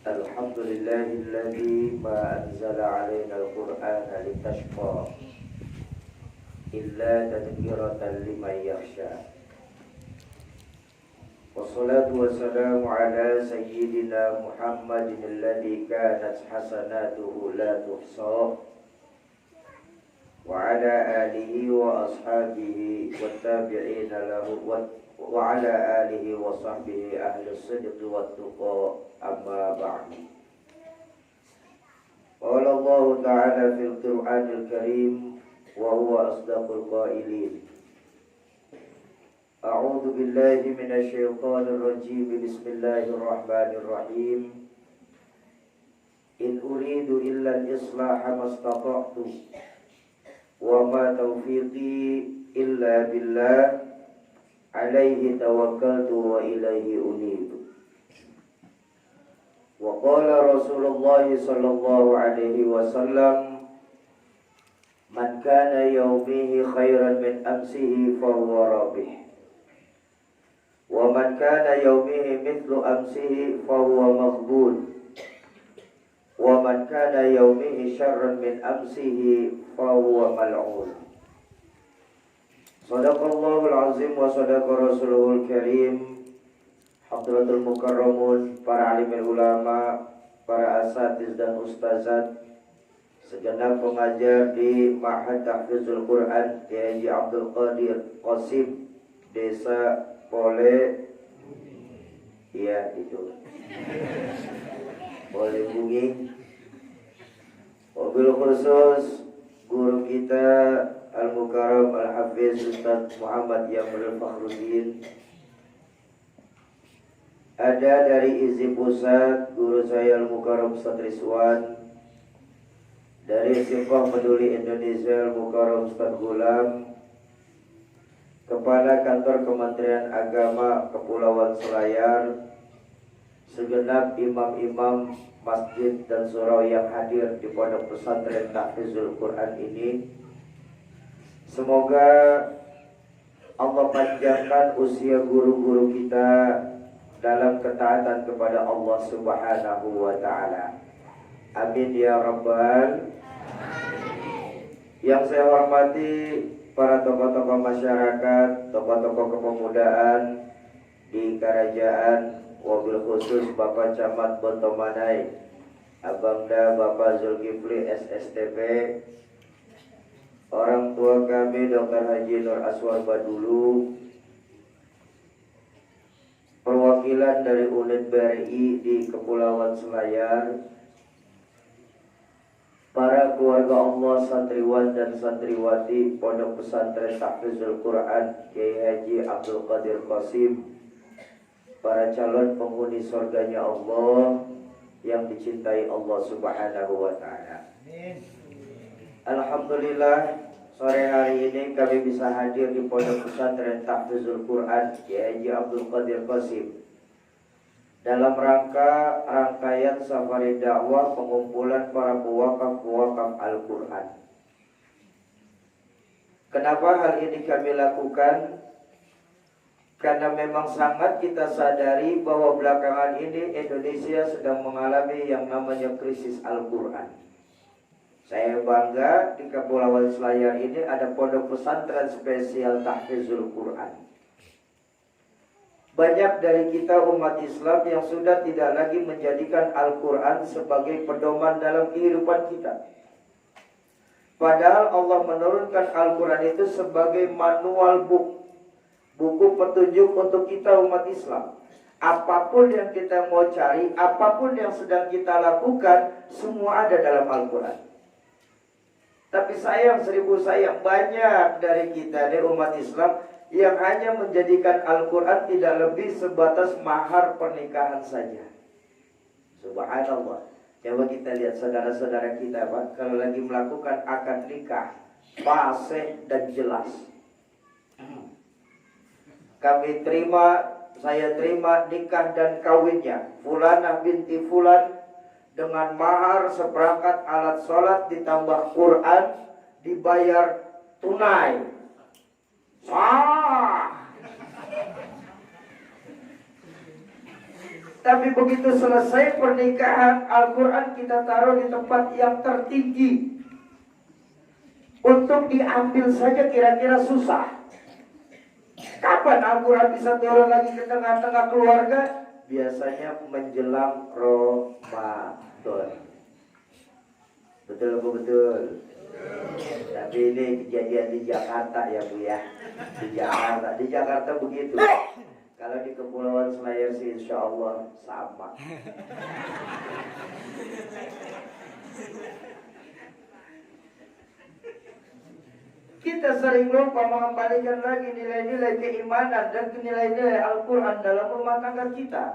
Alhamdulillahilladzi ma anzala 'alaina al-Qur'ana litashqa illa tadhkiratan liman yakhsha. Wassalatu wassalamu ala sayyidina Muhammadin alladzi kanat hasanatuhu la tuhsa wa ala alihi wa ashabihi wattabi'ina lahu wa ala alihi wa sahbihi ahli sidqi wat tuqa amma ba'du. Qala Allah ta'ala fil Qur'anil Karim wa huwa asdaqul qailin. A'udzu billahi minasy syaithanir rajim. Bismillahir rahim. In uridu illa al-islaha mastata'tu wa ma taufiqi illa billah alaihi tawakkaltu wa ilaihi unib. Wa qala Rasulullah sallallahu alaihi wasallam, man kana yawmihi khairan min amsihi fahuwa rabih, wa man kana yawmihi mithlu amsihi fahuwa maghbun, wa man kana yawmihi syarran min amsihi fahuwa mal'un. Sadaqallahul azim wa sadaqa rasuluhul karim. Hadratul mukarramun, para alimul ulama, para asatiz dan ustazat, segenap pengajar di Ma'had Tahfizul Quran Kiai Abdul Qadir Qasim, Desa Pole, iya itu Pole Bunging. Wabil khusus guru kita Al-Mukarram Al-Hafiz Ustaz Muhammad Yamrul Fakhruddin. Ada dari Izzi Pusat guru saya Al-Mukarram Ustaz Rizwan. Dari Sifah Peduli Indonesia Al-Mukarram Ustaz Gulam. Kepala Kantor Kementerian Agama Kepulauan Selayar. Segenap imam-imam masjid dan surau yang hadir di Pondok Pesantren Tahfizul Quran ini. Semoga Allah panjangkan usia guru-guru kita dalam ketaatan kepada Allah Subhanahu wa ta'ala. Amin ya rabbal. Yang saya hormati para tokoh-tokoh masyarakat, tokoh-tokoh kepemudaan di Kerajaan, wabil khusus Bapak Camat Bontomanai, Abangda Bapak Zulkifli SSTP, orang tua kami Dr. Haji Nur Aswar Badulu, perwakilan dari unit BRI di Kepulauan Selayar, para keluarga Allah, santriwan dan santriwati Pondok Pesantren Tahfizul Quran Kiai Haji Abdul Qadir Qasim, para calon penghuni surganya Allah yang dicintai Allah Subhanahu wa ta'ala. Alhamdulillah, sore hari ini kami bisa hadir di Pondok Pesantren Tahfizul Quran Kiai Haji Abdul Qadir Qasim dalam rangkaian safari dakwah pengumpulan para pewakaf Al-Quran. Kenapa hal ini kami lakukan? Karena memang sangat kita sadari bahwa belakangan ini Indonesia sedang mengalami yang namanya krisis Al-Quran. Saya bangga di Kepulauan Selayar ini ada pondok pesantren spesial Tahfizul Quran. Banyak dari kita umat Islam yang sudah tidak lagi menjadikan Al-Quran sebagai pedoman dalam kehidupan kita. Padahal Allah menurunkan Al-Quran itu sebagai manual buku petunjuk untuk kita umat Islam. Apapun yang kita mau cari, apapun yang sedang kita lakukan, semua ada dalam Al-Quran. Tapi sayang, seribu sayang, banyak dari kita, dari umat Islam, yang hanya menjadikan Al-Quran tidak lebih sebatas mahar pernikahan saja. Subhanallah. Coba kita lihat saudara-saudara kita, Pak, kalau lagi melakukan akad nikah, fasih dan jelas. Saya terima nikah dan kawinnya Fulanah binti Fulan dengan mahar seperangkat alat sholat ditambah Quran, dibayar tunai. Sah. Tapi begitu selesai pernikahan, Al-Quran kita taruh di tempat yang tertinggi. Untuk diambil saja kira-kira susah. Kapan Al-Quran bisa turun lagi ke tengah-tengah keluarga? Biasanya menjelang Ramadan. Betul apa betul? Tapi ini kejadian di Jakarta ya Bu ya. Di Jakarta begitu. Kalau di Kepulauan Selayar sih insya Allah sama. Kita sering lupa mengembalikan lagi nilai-nilai keimanan dan nilai-nilai Al-Quran dalam rumah tangga kita.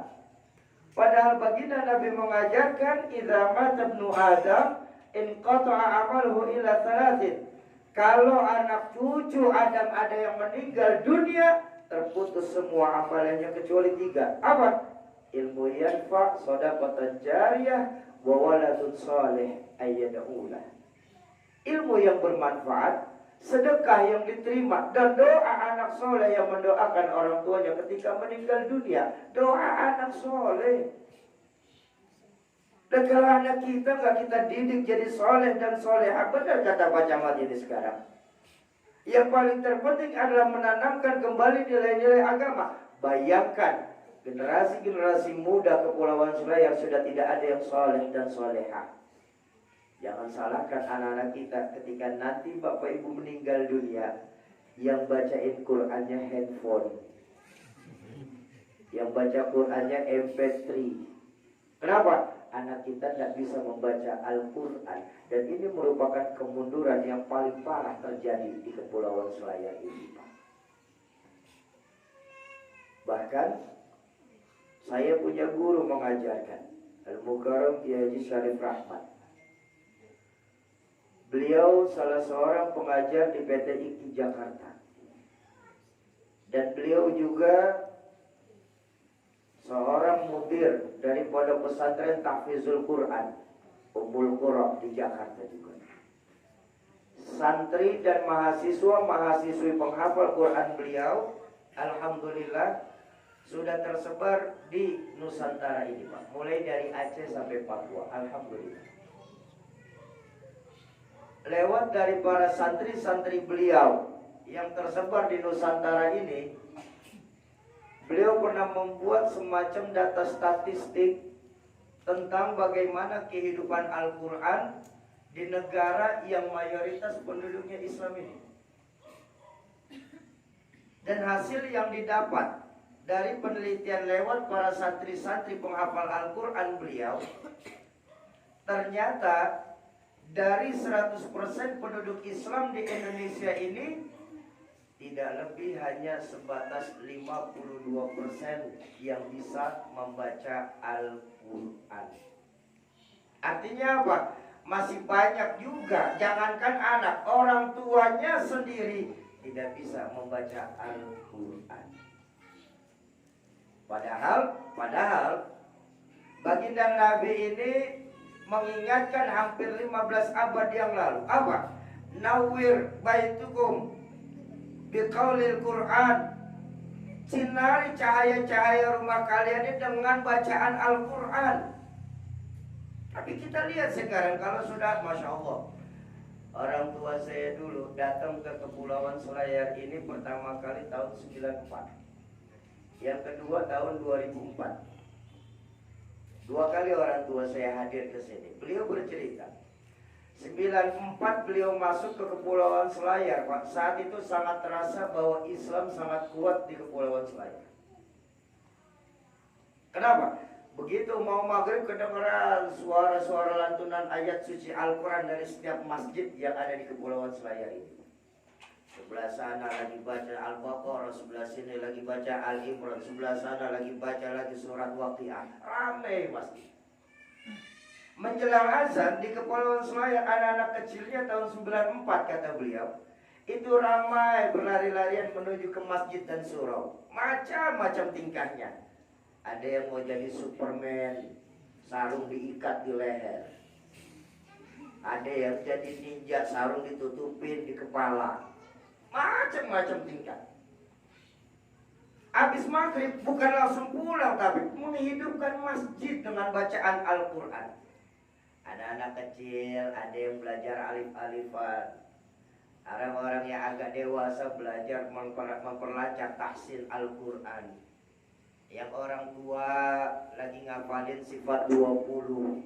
Padahal baginda Nabi mengajarkan idza mata ibnu Adam inqata'a amaluhu illa thalathin. Kalau anak cucu Adam ada yang meninggal dunia, terputus semua amalannya kecuali 3. Apa? Ilmu yanfa, shadaqatan jariyah, wa waladun salih ayyad'ulah. Ilmu yang bermanfaat, sedekah yang diterima, dan doa anak soleh yang mendoakan orang tuanya ketika meninggal dunia. Doa anak soleh. Dan kalau anak kita nggak kita didik jadi soleh dan solehah, benar kata Pak Camat ini sekarang. Yang paling terpenting adalah menanamkan kembali nilai-nilai agama. Bayangkan generasi-generasi muda Kepulauan Selayar sudah tidak ada yang soleh dan solehah. Jangan salahkan anak-anak kita ketika nanti Bapak Ibu meninggal dunia, yang bacain Qur'annya handphone, yang baca Qur'annya MP3. Kenapa? Anak kita tidak bisa membaca Al-Quran. Dan ini merupakan kemunduran yang paling parah terjadi di Kepulauan Selayar ini, Pak. Bahkan saya punya guru mengajarkan, Al-Mukarram Kiai Syarif Rahmat. Beliau salah seorang pengajar di PT IKI Jakarta. Dan beliau juga seorang mudir dari Pondok Pesantren Tahfizul Quran Ummul Qura di Jakarta juga. Santri dan mahasiswi penghafal Quran beliau, alhamdulillah, sudah tersebar di Nusantara ini, Pak. Mulai dari Aceh sampai Papua, alhamdulillah. Lewat dari para santri-santri beliau yang tersebar di Nusantara ini, beliau pernah membuat semacam data statistik tentang bagaimana kehidupan Al-Quran di negara yang mayoritas penduduknya Islam ini. Dan hasil yang didapat dari penelitian lewat para santri-santri penghafal Al-Quran beliau, ternyata dari 100% penduduk Islam di Indonesia ini, tidak lebih hanya sebatas 52% yang bisa membaca Al-Quran. Artinya apa? Masih banyak juga, jangankan anak, orang tuanya sendiri tidak bisa membaca Al-Quran. Padahal baginda Nabi ini mengingatkan hampir 15 abad yang lalu. Apa? Nawwir baitukum biqaulil Quran. Sinari cahaya-cahaya rumah kalian ini dengan bacaan Al-Quran. Tapi kita lihat sekarang kalau sudah, Masya Allah, orang tua saya dulu datang ke Kepulauan Selayar ini pertama kali tahun 94, yang kedua tahun 2004. 2 kali orang tua saya hadir ke sini. Beliau bercerita 94 beliau masuk ke Kepulauan Selayar, Pak. Saat itu sangat terasa bahwa Islam sangat kuat di Kepulauan Selayar. Kenapa? Begitu mau maghrib kedengaran suara-suara lantunan ayat suci Al-Quran dari setiap masjid yang ada di Kepulauan Selayar ini. Sebelah sana lagi baca Al-Baqarah, sebelah sini lagi baca Al-Imran, sebelah sana lagi baca lagi surat Waqiah. Ramai masjid. Menjelang azan di Kepulauan Selayar, anak-anak kecilnya tahun 94 kata beliau, itu ramai berlari-larian menuju ke masjid dan surau. Macam-macam tingkahnya. Ada yang mau jadi Superman, sarung diikat di leher. Ada yang jadi ninja, sarung ditutupin di kepala. Macam-macam tingkah. Habis maghrib bukan langsung pulang, tapi menghidupkan masjid dengan bacaan Al-Quran. Ada anak kecil, ada yang belajar alif-alifan. Ada orang yang agak dewasa belajar memperlancar tahsin Al-Quran. Yang orang tua lagi ngafalin sifat 20.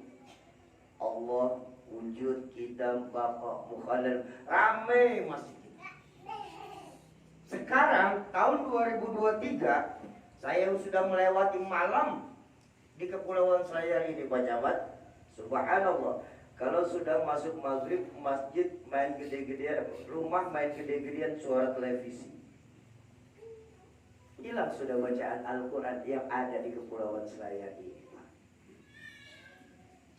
Allah, wujud, kita, Bapak, Mukhalil. Rame masjid. Sekarang tahun 2023, saya sudah melewati malam di Kepulauan Selayar ini, Pak Camat. Subhanallah, kalau sudah masuk maghrib, masjid main gede-gedean, rumah main gede-gedean suara televisi. Hilang sudah bacaan Al-Quran yang ada di Kepulauan Selayar ini.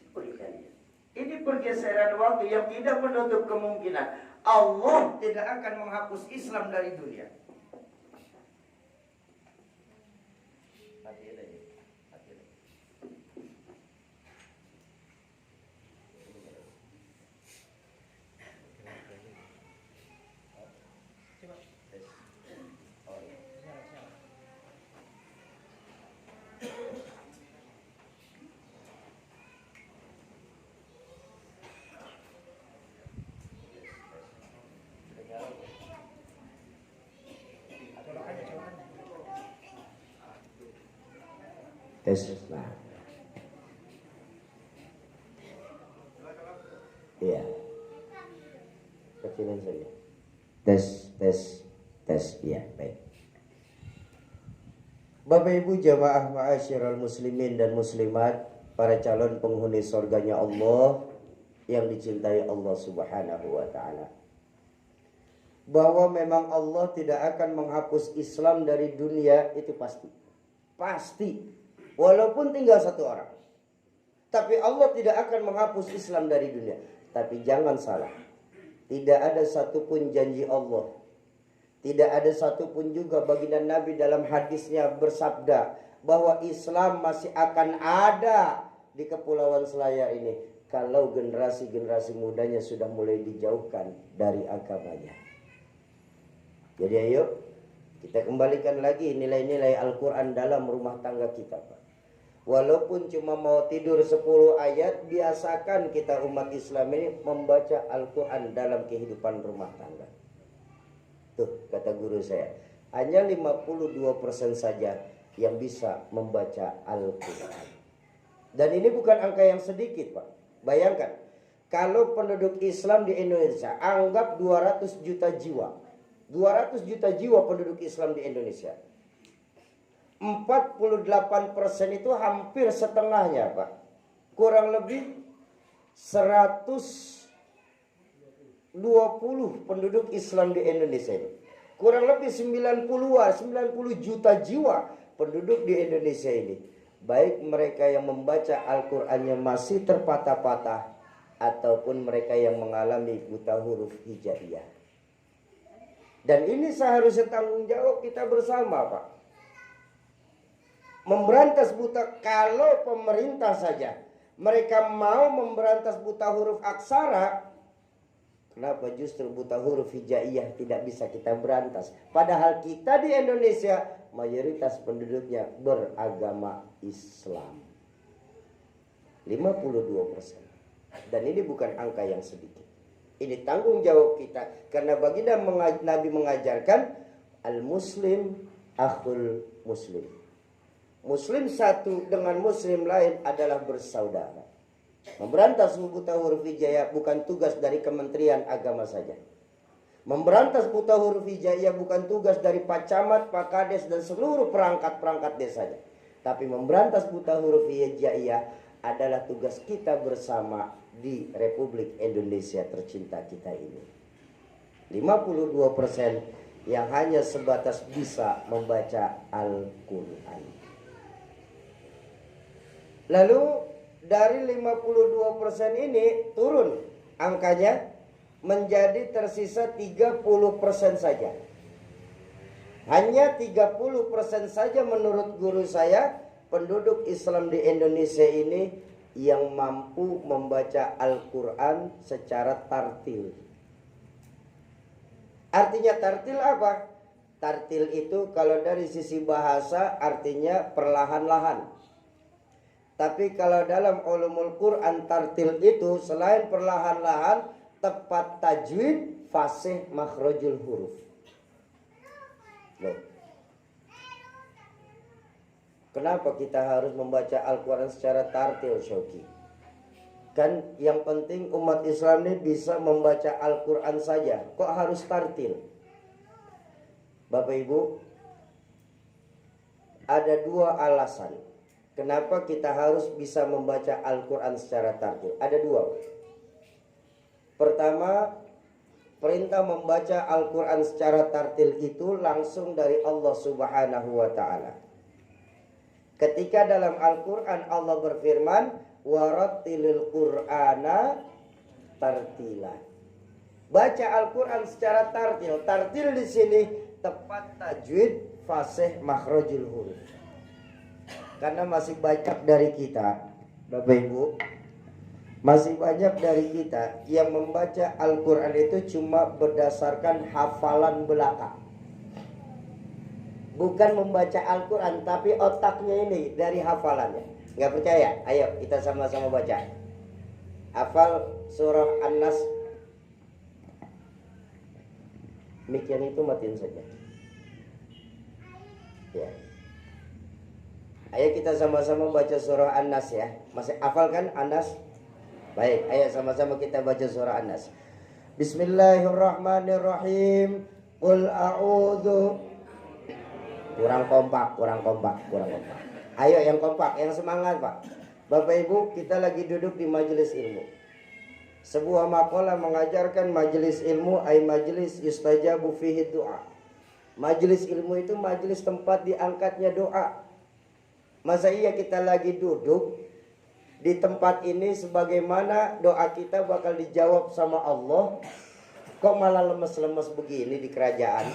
Coba kita lihat. Ini pergeseran waktu yang tidak menutup kemungkinan Allah tidak akan menghapus Islam dari dunia. Tes. Nah. Iya. Kecilin saja. Tes. Iya, baik. Bapak Ibu jamaah ma'asyiral muslimin dan muslimat, para calon penghuni surganya Allah yang dicintai Allah Subhanahu wa taala. Bahwa memang Allah tidak akan menghapus Islam dari dunia itu pasti. Pasti. Walaupun tinggal satu orang. Tapi Allah tidak akan menghapus Islam dari dunia. Tapi jangan salah. Tidak ada satupun janji Allah. Tidak ada satupun juga baginda Nabi dalam hadisnya bersabda bahwa Islam masih akan ada di Kepulauan Selayar ini. Kalau generasi-generasi mudanya sudah mulai dijauhkan dari agamanya. Jadi ayo kita kembalikan lagi nilai-nilai Al-Quran dalam rumah tangga kita, Pak. Walaupun cuma mau tidur 10 ayat, biasakan kita umat Islam ini membaca Al-Quran dalam kehidupan rumah tangga. Tuh, kata guru saya, hanya 52% saja yang bisa membaca Al-Quran. Dan ini bukan angka yang sedikit, Pak. Bayangkan, kalau penduduk Islam di Indonesia, anggap 200 juta jiwa. 200 juta jiwa penduduk Islam di Indonesia. 48% itu hampir setengahnya, Pak. Kurang lebih 120 penduduk Islam di Indonesia ini. Kurang lebih 90 juta jiwa penduduk di Indonesia ini. Baik mereka yang membaca Al-Qur'annya masih terpatah-patah ataupun mereka yang mengalami buta huruf hijaiyah. Dan ini seharusnya tanggung jawab kita bersama, Pak. Memberantas buta, kalau pemerintah saja mereka mau memberantas buta huruf aksara, kenapa justru buta huruf hijaiyah tidak bisa kita berantas? Padahal kita di Indonesia mayoritas penduduknya beragama Islam. 52%. Dan ini bukan angka yang sedikit. Ini tanggung jawab kita. Karena baginda Nabi mengajarkan al-muslim akhul muslim. Muslim satu dengan muslim lain adalah bersaudara. Memberantas buta huruf hijaiyah bukan tugas dari Kementerian Agama saja. Memberantas buta huruf hijaiyah bukan tugas dari Pak Camat, Pak Kades dan seluruh perangkat-perangkat desanya. Tapi memberantas buta huruf hijaiyah adalah tugas kita bersama di Republik Indonesia tercinta kita ini. 52% yang hanya sebatas bisa membaca Al-Quran. Lalu dari 52% ini turun angkanya menjadi tersisa 30% saja. Hanya 30% saja menurut guru saya penduduk Islam di Indonesia ini yang mampu membaca Al-Quran secara tartil. Artinya tartil apa? Tartil itu kalau dari sisi bahasa artinya perlahan-lahan. Tapi kalau dalam ulumul Quran tartil itu selain perlahan-lahan, tepat tajwid, fasih makhrajul huruf. Loh. Kenapa kita harus membaca Al-Quran secara tartil, Syauki? Kan yang penting umat Islam ini bisa membaca Al-Quran saja. Kok harus tartil? Bapak Ibu, ada dua alasan kenapa kita harus bisa membaca Al-Quran secara tartil. Ada dua. Pertama, perintah membaca Al-Quran secara tartil itu langsung dari Allah Subhanahu wa Ta'ala. Ketika dalam Al-Quran Allah berfirman, warattilil Qur'ana tartila. Baca Al-Quran secara tartil. Tartil di sini tepat tajwid, fasih makhrajul huruf. Karena masih banyak dari kita, Bapak Ibu, masih banyak dari kita yang membaca Al-Quran itu cuma berdasarkan hafalan belaka. Bukan membaca Al-Quran, tapi otaknya ini dari hafalannya. Nggak percaya? Ayo kita sama-sama baca. Hafal surah An-Nas. Mic yang itu matiin saja. Ya. Ayo kita sama-sama baca surah An-Nas ya. Masih hafal kan An-Nas? Baik, ayo sama-sama kita baca surah An-Nas. Bismillahirrahmanirrahim. Qul a'udzu. Kurang kompak. Ayo yang kompak, yang semangat Pak. Bapak Ibu, kita lagi duduk di majelis ilmu. Sebuah makalah mengajarkan majelis ilmu ay majelis yustajabu fihi doa. Majelis ilmu itu majelis tempat diangkatnya doa. Masa iya kita lagi duduk di tempat ini sebagaimana doa kita bakal dijawab sama Allah, kok malah lemes-lemes begini di kerajaan?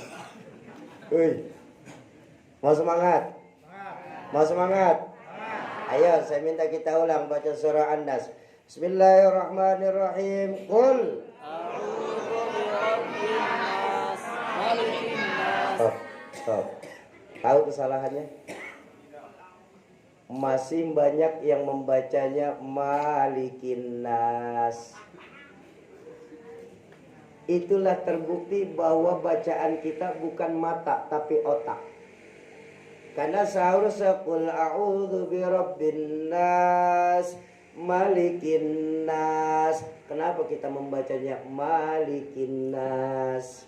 Mau semangat? Mau semangat? Ayo saya minta kita ulang baca surah An-Nas. Bismillahirrahmanirrahim. Qul Stop. Tahu kesalahannya? Masih banyak yang membacanya Malikin Nas. Itulah terbukti bahwa bacaan kita bukan mata tapi otak. Karena seharusnya qul a'udzu birabbin nas malikin nas. Kenapa kita membacanya Malikin Nas?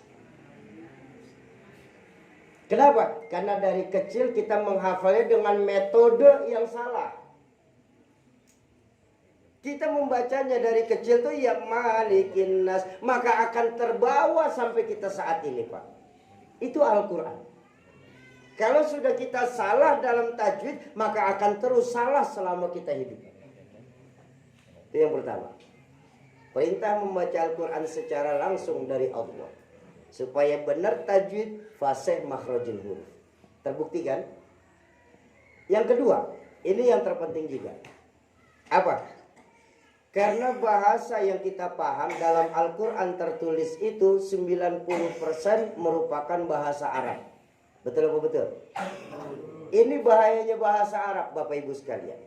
Kenapa? Karena dari kecil kita menghafalnya dengan metode yang salah. Kita membacanya dari kecil tuh ya Malikin Nas, maka akan terbawa sampai kita saat ini, Pak. Itu Al-Quran. Kalau sudah kita salah dalam tajwid, maka akan terus salah selama kita hidup. Itu yang pertama. Perintah membaca Al-Quran secara langsung dari Allah. Supaya benar tajwid, fasih makhrajul huruf. Terbukti kan? Yang kedua, ini yang terpenting juga. Apa? Karena bahasa yang kita paham dalam Al-Quran tertulis itu 90% merupakan bahasa Arab. Betul apa betul? Ini bahayanya bahasa Arab, Bapak Ibu sekalian.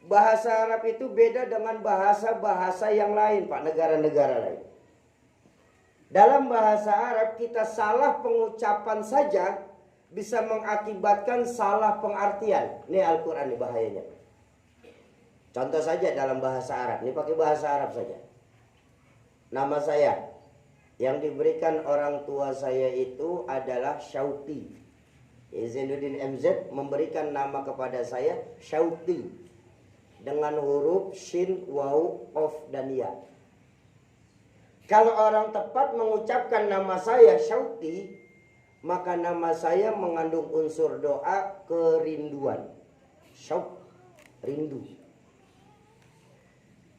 Bahasa Arab itu beda dengan bahasa-bahasa yang lain, Pak, negara-negara lain. Dalam bahasa Arab kita salah pengucapan saja bisa mengakibatkan salah pengartian. Ini Al-Quran ini bahayanya. Contoh saja dalam bahasa Arab. Ini pakai bahasa Arab saja. Nama saya yang diberikan orang tua saya itu adalah Syauti. Zainuddin MZ memberikan nama kepada saya Syauti dengan huruf shin, waw, qaf dan ya. Kalau orang tepat mengucapkan nama saya Syauti, maka nama saya mengandung unsur doa kerinduan. Syauq, rindu.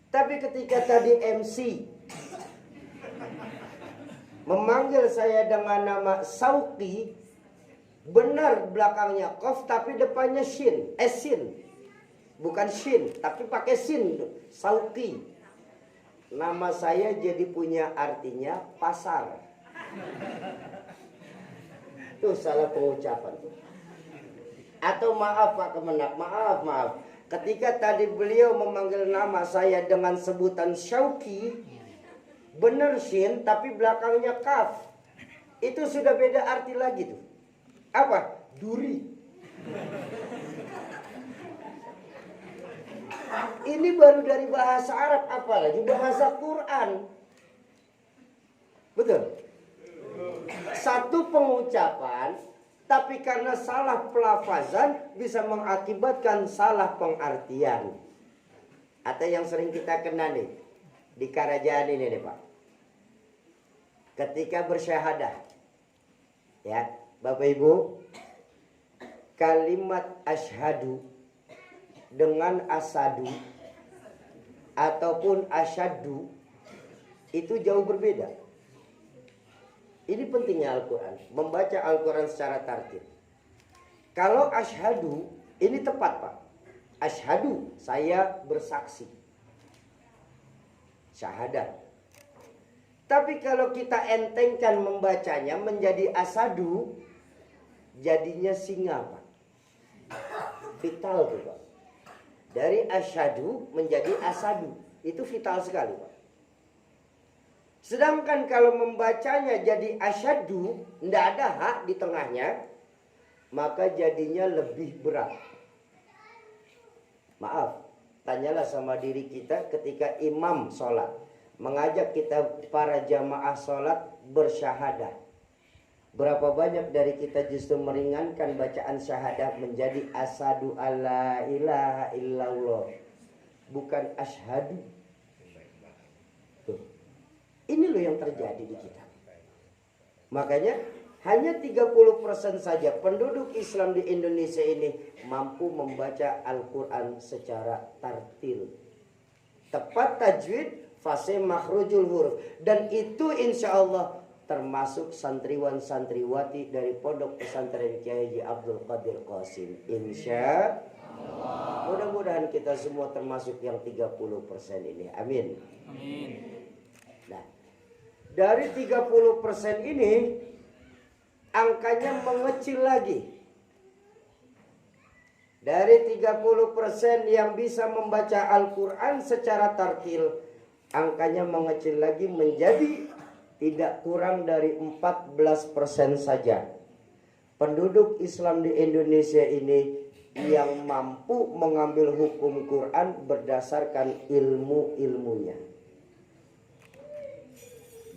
Tapi ketika tadi MC memanggil saya dengan nama Sauqi, benar belakangnya qaf tapi depannya shin, sin. Bukan shin, tapi pakai sin, Sauqi. Nama saya jadi punya artinya pasar. Tuh salah pengucapan tuh. Atau maaf Pak Kemenak, maaf. Ketika tadi beliau memanggil nama saya dengan sebutan Syauqi, bener Shin tapi belakangnya kaf. Itu sudah beda arti lagi tuh. Apa? Duri. Ini baru dari bahasa Arab, apalagi bahasa Quran. Betul? Satu pengucapan, tapi karena salah pelafazan bisa mengakibatkan salah pengartian. Atau yang sering kita kenal nih, di kerajaan ini nih Pak. Ketika bersyahadah, ya Bapak Ibu, kalimat asyhadu dengan asadu ataupun asyadu itu jauh berbeda. Ini pentingnya Al-Quran, membaca Al-Quran secara tartil. Kalau asyhadu, ini tepat Pak. Asyhadu, saya bersaksi. Syahadat. Tapi kalau kita entengkan membacanya menjadi asadu, jadinya singa Pak. Vital tuh Pak. Dari asyhadu menjadi asadu, itu vital sekali Pak. Sedangkan kalau membacanya jadi asyadu, tidak ada hak di tengahnya, maka jadinya lebih berat. Maaf, tanyalah sama diri kita ketika imam sholat, mengajak kita para jamaah sholat bersyahadah. Berapa banyak dari kita justru meringankan bacaan syahadah menjadi asyhadu alla ilaha illallah, bukan asyhadu. Ini loh yang terjadi di kita. Makanya hanya 30% saja penduduk Islam di Indonesia ini mampu membaca Al-Quran secara tartil. Tepat tajwid, fase makhrujul huruf. Dan itu insya Allah termasuk santriwan santriwati dari Pondok Pesantren Kiai Haji Abdul Qadir Qasim. Insya Allah. Mudah-mudahan kita semua termasuk yang 30% ini. Amin. Amin. Nah, dari 30% ini angkanya mengecil lagi. Dari 30% yang bisa membaca Al-Quran secara tartil, angkanya mengecil lagi menjadi tidak kurang dari 14% saja. Penduduk Islam di Indonesia ini yang mampu mengambil hukum Quran berdasarkan ilmu-ilmunya.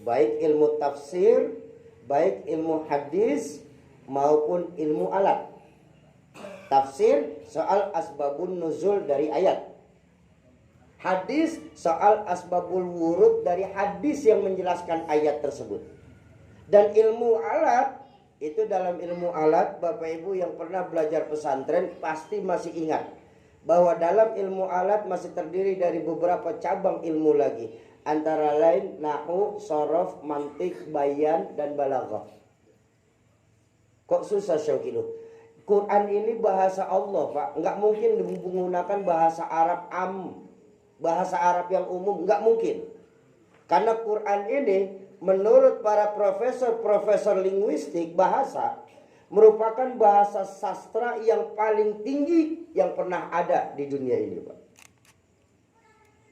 Baik ilmu tafsir, baik ilmu hadis maupun ilmu alat. Tafsir soal asbabun nuzul dari ayat. Hadis soal asbabul wurud dari hadis yang menjelaskan ayat tersebut. Dan ilmu alat, itu dalam ilmu alat Bapak Ibu yang pernah belajar pesantren pasti masih ingat bahwa dalam ilmu alat masih terdiri dari beberapa cabang ilmu lagi. Antara lain nahu, sorof, mantik, bayan, dan balaghah. Kok susah Syauqi lu? Quran ini bahasa Allah Pak. Nggak mungkin menggunakan bahasa Arab bahasa Arab yang umum. Nggak mungkin. Karena Quran ini menurut para profesor linguistik bahasa merupakan bahasa sastra yang paling tinggi yang pernah ada di dunia ini Pak.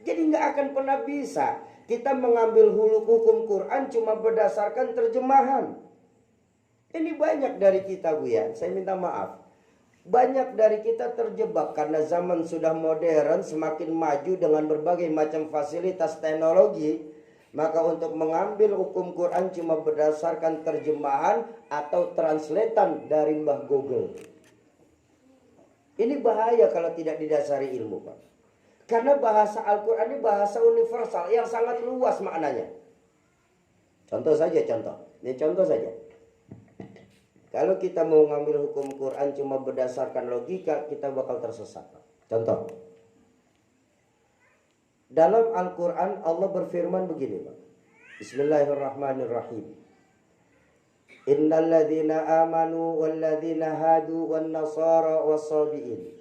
Jadi nggak akan pernah bisa kita mengambil hukum Quran cuma berdasarkan terjemahan. Ini banyak dari kita Bu ya, saya minta maaf. Banyak dari kita terjebak karena zaman sudah modern, semakin maju dengan berbagai macam fasilitas teknologi. Maka untuk mengambil hukum Quran cuma berdasarkan terjemahan atau translatean dari Mbah Google. Ini bahaya kalau tidak didasari ilmu Pak. Karena bahasa Al-Quran ini bahasa universal yang sangat luas maknanya. Contoh saja. Ini contoh saja. Kalau kita mau ngambil hukum Quran cuma berdasarkan logika, kita bakal tersesat. Contoh. Dalam Al-Quran Allah berfirman begini Pak. Bismillahirrahmanirrahim. Innal ladzina amanu wal ladzina hadu wan nasara was-sabiin.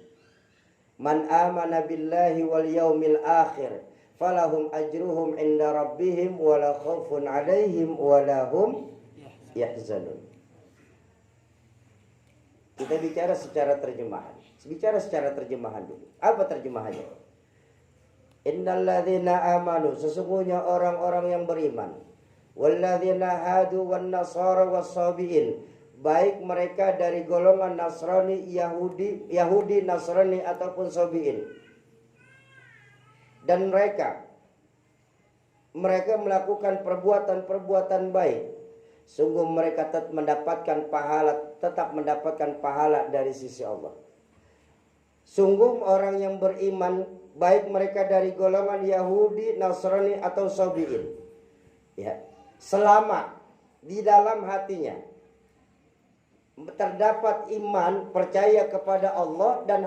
Man amana billahi wal yaumil akhir falahum ajruhum inda rabbihim wala khaufun alaihim wala hum yahzanun. Kita bicara secara terjemahan. Bicara secara terjemahan dulu. Apa terjemahannya? Innalladzina amanu, sesungguhnya orang-orang yang beriman. Walladzina hadu wan nasara was-sabiin, baik mereka dari golongan Nasrani, Yahudi, Nasrani ataupun Sabiin. Dan mereka melakukan perbuatan-perbuatan baik. Sungguh mereka tetap mendapatkan pahala dari sisi Allah. Sungguh orang yang beriman, baik mereka dari golongan Yahudi, Nasrani atau Sabiin, ya, selama di dalam hatinya terdapat iman, percaya kepada Allah dan